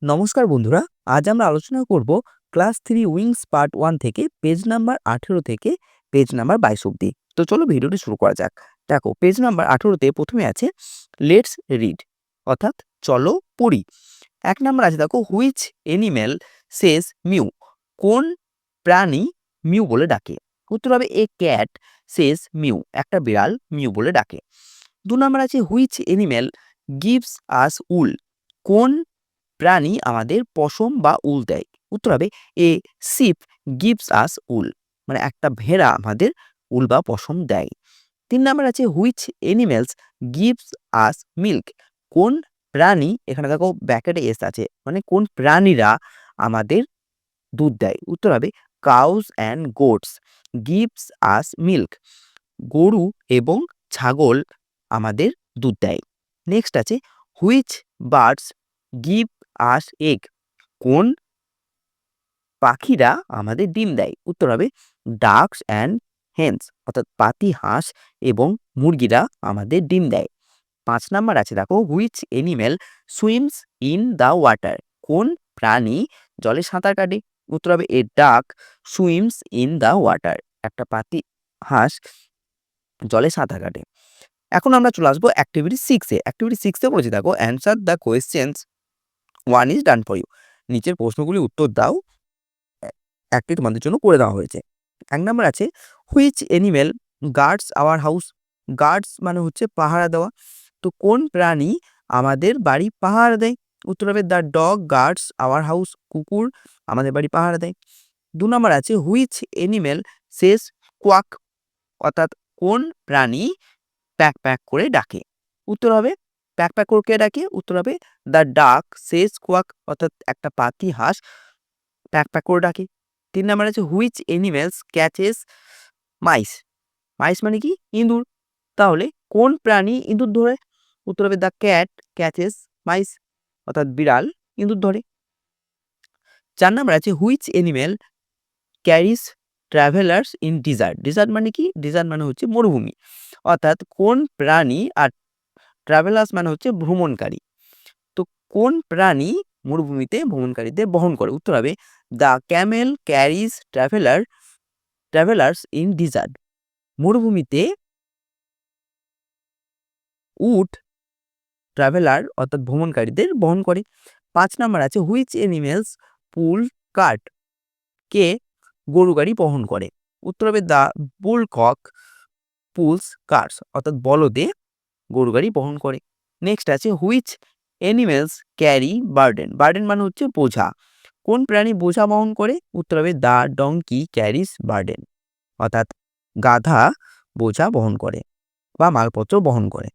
নমস্কার বন্ধুরা, আজ আমরা আলোচনা করব ক্লাস 3 উইংস পার্ট 1 থেকে পেজ নাম্বার 18 থেকে পেজ নাম্বার 22 অবধি। তো চলো ভিডিওটি শুরু করা যাক। দেখো পেজ নাম্বার 18 তে প্রথমে আছে লেটস রিড, অর্থাৎ চলো পড়ি। 1 নাম্বার আছে দেখো হুইচ অ্যানিমেল সেজ মিউ, কোন প্রাণী মিউ বলে ডাকে? উত্তর হবে এ ক্যাট সেজ মিউ, একটা বিড়াল মিউ বলে ডাকে। 2 নাম্বার আছে হুইচ অ্যানিমেল গিভস আস উল, কোন প্রাণী আমাদের পশম বা উল দেয়? উত্তর হবে এ শিপ গিভস আস উল, মানে একটা ভেড়া আমাদের উল বা পশম দেয়। 3 নাম্বার আছে which animals gives us milk, কোন প্রাণী, এখানে দেখো ব্যাকেটে এস আছে, মানে কোন প্রাণীরা আমাদের দুধ দেয়? উত্তর হবে cows and goat's gives us milk, গরু এবং ছাগল আমাদের দুধ দেয়। নেক্সট আছে which birds give us egg, কোন পাখিরা আমাদের ডিম দেয়? উত্তর হবে ডাকস অ্যান্ড হেন্স, অর্থাৎ পাতি হাঁস এবং মুরগিরা আমাদের ডিম দেয়। 5 নাম্বার আছে দেখো which animal swims in the water, কোন প্রাণী জলে সাঁতার কাটে? উত্তর হবে এ ডাক সুইমস ইন দ্য ওয়াটার, একটা পাতি হাঁস জলে সাঁতার কাটে। এখন আমরা চলে আসবো অ্যাক্টিভিটি 6 এ। অ্যাক্টিভিটি 6 এ বলেছি দেখো answer the questions 1 is done for you, নিচের প্রশ্নগুলি উত্তর দাও, একটি তোমাদের জন্য করে দেওয়া হয়েছে। 1 নাম্বার আছে which animal guards our house, guards মানে হচ্ছে পাহারা দেওয়া, তো কোন প্রাণী আমাদের বাড়ি পাহারা দেয়? উত্তর হবে the dog guards our house, কুকুর আমাদের বাড়ি পাহারা দেয়। 2 নাম্বার আছে হুইচ অ্যানিমেল সেজ কোয়াক, অর্থাৎ কোন প্রাণী প্যাক প্যাক করে ডাকে? উত্তর হবে প্যাক প্যাক করে কে ডাকে? উত্তর হবে দ্য ডাক সেজ কোয়াক, অর্থাৎ একটা পাতি হাঁস প্যাক প্যাক করে ডাকে। 3 নাম্বার আছে হুইচ অ্যানিমেলস ক্যাচেস মাইস, মাইস মানে কি? ইঁদুর, তাহলে কোন প্রাণী ইঁদুর ধরে? উত্তর হবে দ্য ক্যাট ক্যাচেস মাইস, অর্থাৎ বিড়াল ইঁদুর ধরে। 4 নাম্বার আছে which animal carries travellers in desert, desert মানে কি? ডিজার্ট মানে হচ্ছে মরুভূমি, অর্থাৎ কোন প্রাণী, আর ট্রাভেলার্স মানে হচ্ছে ভ্রমণকারী, তো কোন প্রাণী মরুভূমিতে ভ্রমণকারীদের বহন করে? উত্তর হবে the camel carries travellers in desert, মরুভূমিতে উট ট্রাভেলার অর্থাৎ ভ্রমণকারীদের বহন করে। 5 নাম্বার আছে হুইচ অ্যানিমেলস পুল কার্ট, কে গরু গাড়ি বহন করে? উত্তর হবে দ্য বুলকক পুলস কার্স, অর্থাৎ বলদে গরু গাড়ি বহন করে। নেক্সট আছে which animals carry burden, burden মানে হচ্ছে বোঝা, কোন প্রাণী বোঝা বহন করে? উত্তর হবে দ্য ডঙ্কি ক্যারিস বার্ডেন, অর্থাৎ গাধা বোঝা বহন করে বা মালপত্র বহন করে।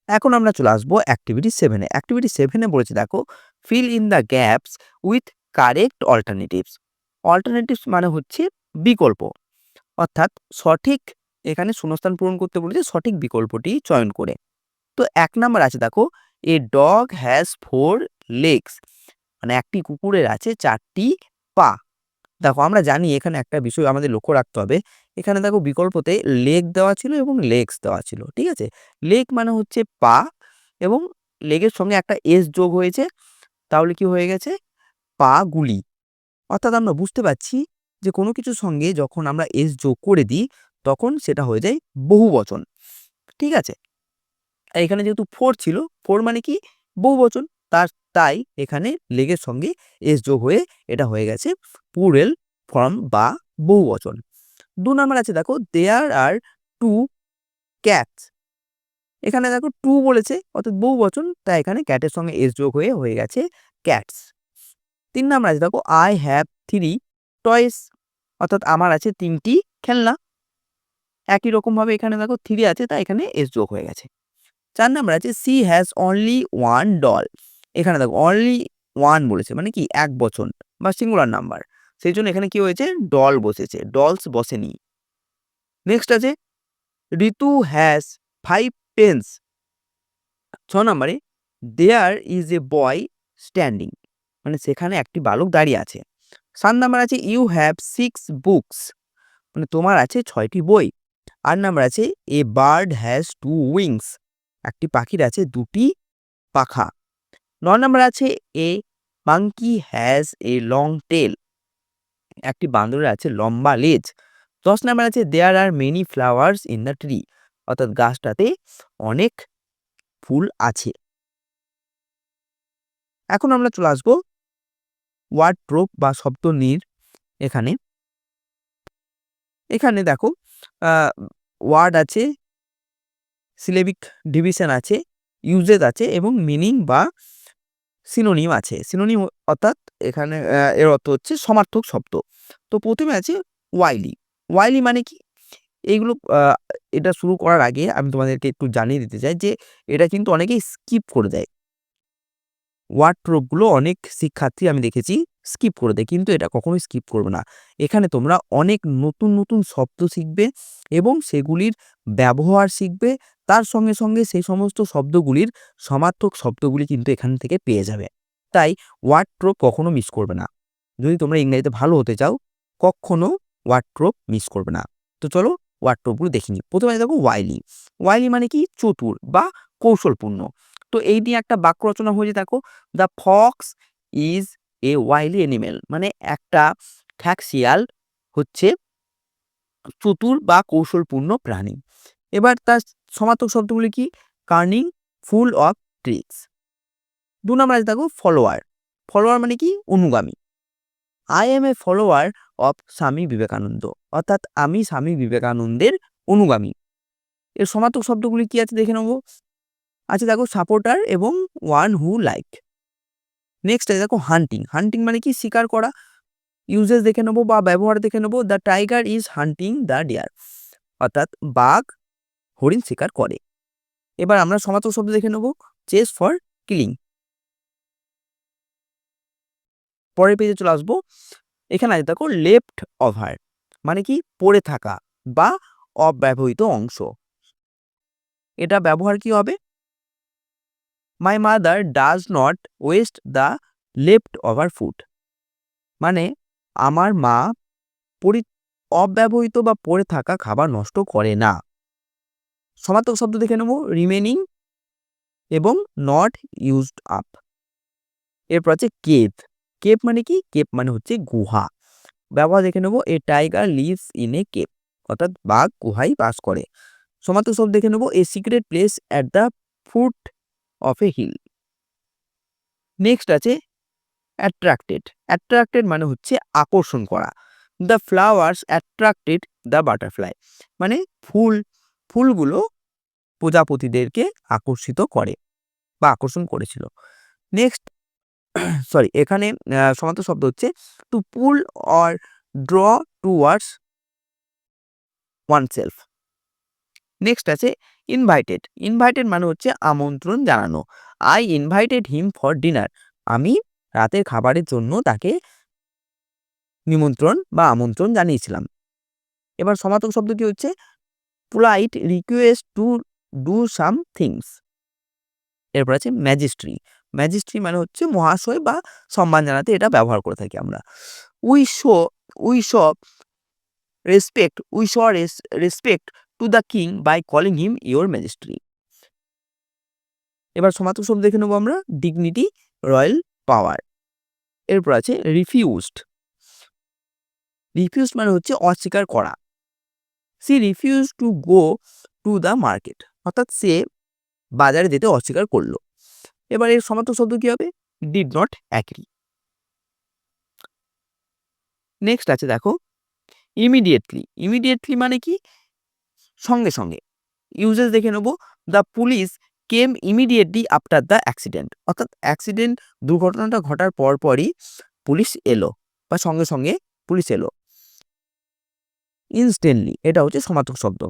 এখন আমরা চলে আসবো অ্যাক্টিভিটি 7 এ। অ্যাক্টিভিটি 7 এ বলেছে দেখো fill in the gaps with correct alternatives, alternatives মানে হচ্ছে বিকল্প, অর্থাৎ সঠিক, এখানে শূন্যস্থান পূরণ করতে বলেছে সঠিক বিকল্পটি চয়ন করে। তো 1 নাম্বার আছে দেখো এ ডগ হ্যাজ 4 লেগস, মানে একটি কুকুরের আছে 4টি পা। দেখো আমরা জানি এখানে একটা বিষয় আমাদের লক্ষ্য রাখতে হবে, এখানে দেখো বিকল্পতে লেগ দেওয়া ছিল এবং লেগস দেওয়া ছিল, ঠিক আছে? লেগ মানে হচ্ছে পা এবং লেগের সঙ্গে একটা এস যোগ হয়েছে, তাহলে কি হয়ে গেছে? পা গুলি, অর্থাৎ আমরা বুঝতে পারছি যে কোনো কিছুর সঙ্গে যখন আমরা এস যোগ করে দিই তখন সেটা হয়ে যায় বহুবচন, ঠিক আছে? আর এখানে যেহেতু 4 ছিল, 4 মানে কি? বহুবচন, তাই এখানে লেগের সঙ্গে এস যোগ হয়ে এটা হয়ে গেছে প্লুরাল ফর্ম বা বহুবচন। 2 নাম্বার আছে দেখো দেয়ার আর 2 ক্যাটস, এখানে দেখো 2 বলেছে অর্থাৎ বহুবচন, তাই এখানে ক্যাটের সঙ্গে এস যোগ হয়ে গেছে ক্যাটস। 3 নাম্বার আছে দেখো আই হ্যাভ 3 টয়েস, অর্থাৎ আমার আছে 3টি খেলনা, একই রকম ভাবে এখানে দেখো 3 আছে তাই এখানে এস যোগ হয়ে গেছে। 4 নাম্বার আছে সি হ্যাজ অনলি 1 ডল, এখানে দেখো অনলি 1 বলেছে মানে কি এক বচন বা সিঙ্গুলার নাম্বার, সেই জন্য এখানে কি হয়েছে? ডল বসেছে, ডলস বসেনি। নেক্সট আছে ঋতু হ্যাজ 5 পেন্স, 6 নম্বরে there is a boy standing, মানে সেখানে একটি বালক দাঁড়িয়ে আছে। 7 নাম্বার আছে ইউ হ্যাভ 6 বুকস, মানে তোমার আছে 6টি বই। 8 নাম্বার আছে এ বার্ড হ্যাজ 2 উইংস, একটি পাখির আছে 2টি পাখা। 9 নাম্বার আছে a monkey has a long tail, একটি বান্দরের আছে লম্বা লেজ। 10 নাম্বার আছে there are many flowers in the tree, অর্থাৎ গাছটাতে অনেক ফুল আছে। এখন আমরা চলে আসবো ওয়ার্ডরোব বা শব্দনীড়। এখানে এখানে দেখো ওয়ার্ড আছে, সিলেবিক ডিভিশন আছে, ইউজেস আছে এবং মিনিং বা সিনোনিম আছে। সিনোনিম অর্থাৎ এখানে এর অর্থ হচ্ছে সমার্থক শব্দ। তো প্রথমে আছে ওয়াইলি। ওয়াইলি মানে কি? এইগুলো এটা শুরু করার আগে আমি তোমাদেরকে একটু জানিয়ে দিতে চাই যে এটা কিন্তু অনেকেই স্কিপ করে দেয়। ওয়ার্ডরোবগুলো অনেক শিক্ষার্থী আমি দেখেছি স্কিপ করে দেয়, কিন্তু এটা কখনোই স্কিপ করবে না। এখানে তোমরা অনেক নতুন নতুন শব্দ শিখবে এবং সেগুলির ব্যবহার শিখবে। তার সঙ্গে সঙ্গে সেই সমস্ত শব্দগুলির সমার্থক শব্দগুলি কিন্তু এখান থেকে পেয়ে যাবে। তাই ওয়ার্ডরোব কখনো মিস করবে না। যদি তোমরা ইংরেজিতে ভালো হতে চাও, কখনো ওয়ার্ডরোব মিস করবে না। তো চলো ওয়ার্ডরোবগুলো দেখে নিই। প্রথমে দেখো ওয়াইলি। ওয়াইলি মানে কি? চতুর বা কৌশলপূর্ণ। তো এই নিয়ে একটা বাক্য রচনা হয়েছে দেখো, the fox is a wily animal, মানে একটা খ্যাক শিয়াল হচ্ছে চতুর বা কৌশলপূর্ণ প্রাণী। এবার তার সমার্থক শব্দগুলি কি? কার্নিং, ফুল অফ ট্রিক্স। 2 নম্বর আছে দেখো ফলোয়ার। ফলোয়ার মানে কি? অনুগামী। I M A follower of Swami Vivekananda, অর্থাৎ আমি স্বামী বিবেকানন্দের অনুগামী। এর সমার্থক শব্দগুলি কি আছে দেখে নেব। আছে দেখো সাপোর্টার এবং ওয়ান হু লাইক। নেক্সট আছে দেখো হান্টিং। হান্টিং মানে কি? শিকার করা। ইউজেস দেখে নেবো বা ব্যবহার দেখে নেবো। The tiger is hunting the deer, অর্থাৎ বাঘ হরিণ শিকার করে। এবার আমরা সমার্থক শব্দ দেখে নেবো। Chase for killing. পরের পেজে চলে আসবো। এখানে আছে দেখো লেফট ওভার, মানে কি? পড়ে থাকা বা অব্যবহৃত অংশ। এটা ব্যবহার কি হবে? My mother does not waste the left over food, মানে আমার মা অব্যবহৃত বা পড়ে থাকা খাবার নষ্ট করে না। সমার্থক শব্দ দেখে নেব। রিমেনিং এবং নট ইউজড আপ। এরপর আছে কেভ। কেভ মানে কি? কেভ মানে হচ্ছে গুহা। ব্যবহার দেখে নেব। A tiger lives in a cave, অর্থাৎ বাঘ গুহায় বাস করে। সমার্থক শব্দ দেখে নেব। A secret place at the foot of a hill. Next আছে অ্যাট্রাক্টেড। অ্যাট্রাক্টেড মানে হচ্ছে আকর্ষণ করা। The flowers attracted the butterfly, মানে ফুলগুলো প্রজাপতিদেরকে আকর্ষিত করে বা আকর্ষণ করেছিল। নেক্সট সরি, এখানে সমার্থক শব্দ হচ্ছে to pull or draw towards oneself. Next আছে ইনভাইটেড। ইনভাইটেড মানে হচ্ছে আমন্ত্রণ জানানো। I invited him for dinner, আমি রাতের খাবারের জন্য তাকে নিমন্ত্রণ বা আমন্ত্রণ জানিয়েছিলাম। এবার সমার্থক শব্দ কি হচ্ছে? Polite request to do some things. এরপর আছে ম্যাজিস্ট্রি। ম্যাজিস্ট্রি মানে হচ্ছে মহাশয় বা সম্মান জানাতে এটা ব্যবহার করে থাকি আমরা। We show respect to the king by calling him your majesty. এবার সমার্থক শব্দ দেখে নেবো আমরা। Dignity, royal power. এরপর আছে রিফিউজড। রিফিউজড মানে হচ্ছে অস্বীকার করা। She refuse to go to the market, অর্থাৎ সে বাজারে যেতে অস্বীকার করলো। এবার এর সমার্থক শব্দ কি হবে? Did not agree. নেক্সট আছে দেখো ইমিডিয়েটলি। ইমিডিয়েটলি মানে কি? সঙ্গে সঙ্গে। ইউজেস দেখে নেব। The police came immediately after the accident, অর্থাৎ দুর্ঘটনাটা ঘটার পরপরই পুলিশ এলো বা সঙ্গে সঙ্গে পুলিশ এলো। ইনস্ট্যান্টলি এটা হচ্ছে সমার্থক শব্দ।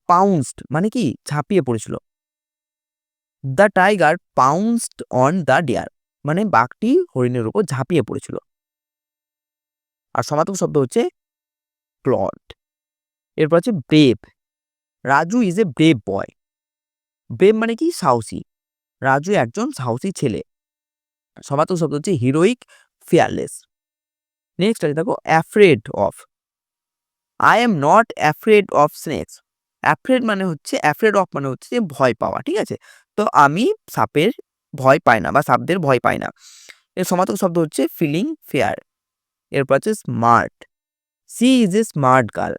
পাউন্সড মানে কি? ঝাঁপিয়ে পড়েছিল। The tiger pounced on the deer, মানে বাঘটি হরিণের উপর ঝাঁপিয়ে পড়েছিল। আর সমার্থক শব্দ হচ্ছে ক্লড। এরপর আছে brave. Raju is a brave boy. Brave মানে কি? সাহসী। রাজু একজন সাহসী ছেলে। সমার্থক শব্দ হচ্ছে হিরোইক, ফিয়ারলেস। নেক্সট আছে দেখো afraid of. I am not afraid of snake's. Afraid মানে হচ্ছে ভয় পাওয়া, ঠিক আছে? তো আমি সাপের ভয় পায় না বা সাপদের ভয় পায় না। এর সমার্থক শব্দ হচ্ছে ফিলিং ফেয়ার। এরপর আছে smart, she is a smart girl.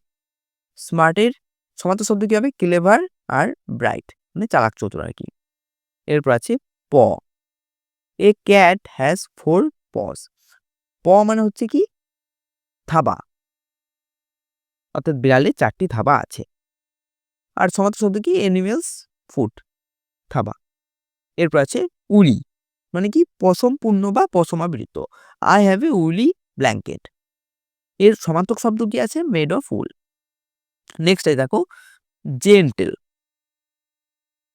স্মার্টের সমার্থক শব্দ কি হবে? ক্লেভার আর ব্রাইট, মানে চালাক চতুর আর কি। এরপর আছে প, এ ক্যাট হ্যাজ 4 পস। প মানে হচ্ছে কি? থাবা, অর্থাৎ বিড়ালের 4টি থাবা আছে। আর সমার্থক শব্দ কি? অ্যানিমেলস ফুট, থাবা। এরপর আছে উলি, মানে কি? পশমপূর্ণ বা পশমাবৃত। আই হ্যাভ এ উলি ব্ল্যাঙ্কেট। এর সমার্থক শব্দ কি আছে? Made of wool. নেক্সট দেখো জেন্টেল।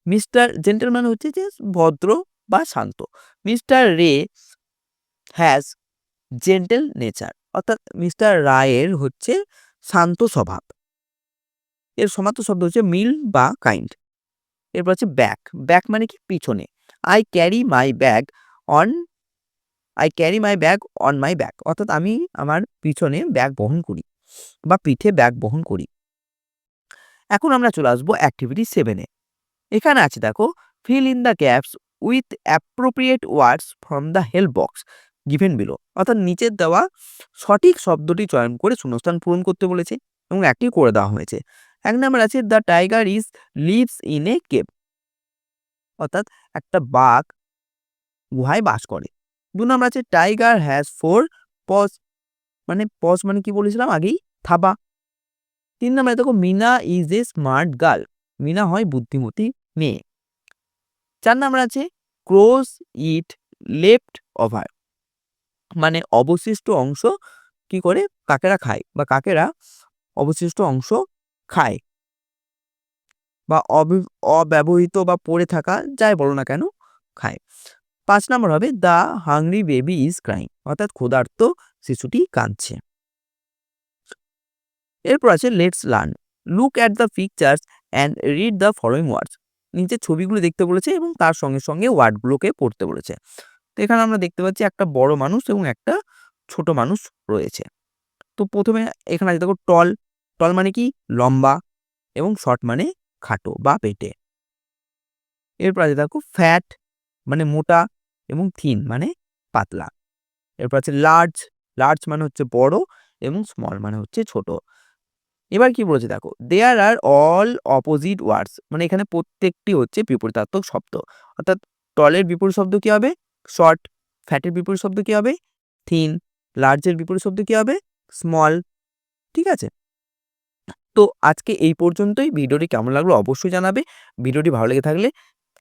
মিস্টার জেন্টেল মানে হচ্ছে যে ভদ্র বা শান্ত। Mister Ray has gentle nature, অর্থাৎ মিস্টার রায়ের হচ্ছে শান্ত স্বভাব। এর সমার্থক শব্দ হচ্ছে মিল বা কাইন্ড। এরপর হচ্ছে ব্যাক, ব্যাক মানে কি? পিছনে। I carry my bag on my back, অর্থাৎ আমি আমার পিছনে ব্যাগ বহন করি বা পিঠে ব্যাগ বহন করি। এখন আমরা চলে আসবো অ্যাক্টিভিটি 7-এ। এখানে আছে দেখো fill in the gaps with appropriate words from the help box given below, অর্থাৎ নিচের দেওয়া সঠিক শব্দটি চয়ন করে শূন্যস্থান পূরণ করতে বলেছে এবং একটি করে দেওয়া হয়েছে। 1 নাম্বার আছে the tiger is lives in a cave, অর্থাৎ একটা বাঘ গুহায় বাস করে। 2 নাম্বার আছে টাইগার হ্যাজ 4 পজ, মানে পজ মানে কি বলেছিলাম আগেই? থাবা। 3 নাম্বারে দেখো Mina is a smart girl, Mina হয় বুদ্ধিমতী মেয়ে। 4 নাম্বার আছে ক্রোস ইট লেফট ওভার, মানে অবশিষ্ট অংশ কি করে? কাকেরা খায় বা কাকেরা অবশিষ্ট অংশ খায় বা অব্যবহৃত বা পড়ে থাকা যাই বলো না কেন খায়। 5 নাম্বার হবে the hungry baby is crying, অর্থাৎ ক্ষুধার্ত শিশুটি কাঁদছে। এরপর আছে let's learn, look at the pictures and read the following ওয়ার্ডস। নিচে ছবিগুলো দেখতে বলেছে এবং তার সঙ্গে সঙ্গে ওয়ার্ডগুলোকে পড়তে বলেছে। তো এখানে আমরা দেখতে পাচ্ছি একটা বড় মানুষ এবং একটা ছোট মানুষ রয়েছে। তো প্রথমে এখানে আছে দেখো টল, টল মানে কি? লম্বা, এবং শর্ট মানে খাটো বা পেটে। এরপর আছে দেখো ফ্যাট মানে মোটা, এবং থিন মানে পাতলা। এরপর আছে লার্জ, লার্জ মানে হচ্ছে বড়, এবং স্মল মানে হচ্ছে ছোট। এবার কি বলেছে দেখো দেয়ার আর অল অপোজিট ওয়ার্ডস, মানে এখানে প্রত্যেকটি হচ্ছে বিপরীতার্থক শব্দ। অর্থাৎ টলের বিপরীত শব্দ কি হবে? শর্ট। ফ্যাটের বিপরীত শব্দ কি হবে? থিন। লার্জের বিপরীত শব্দ কি হবে? স্মল। ঠিক আছে, তো আজকে এই পর্যন্তই। ভিডিওটি কেমন লাগলো অবশ্যই জানাবে। ভিডিওটি ভালো লেগে থাকলে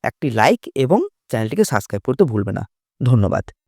একটি লাইক এবং চ্যানেলটিকে সাবস্ক্রাইব করতে ভুলবে না। ধন্যবাদ।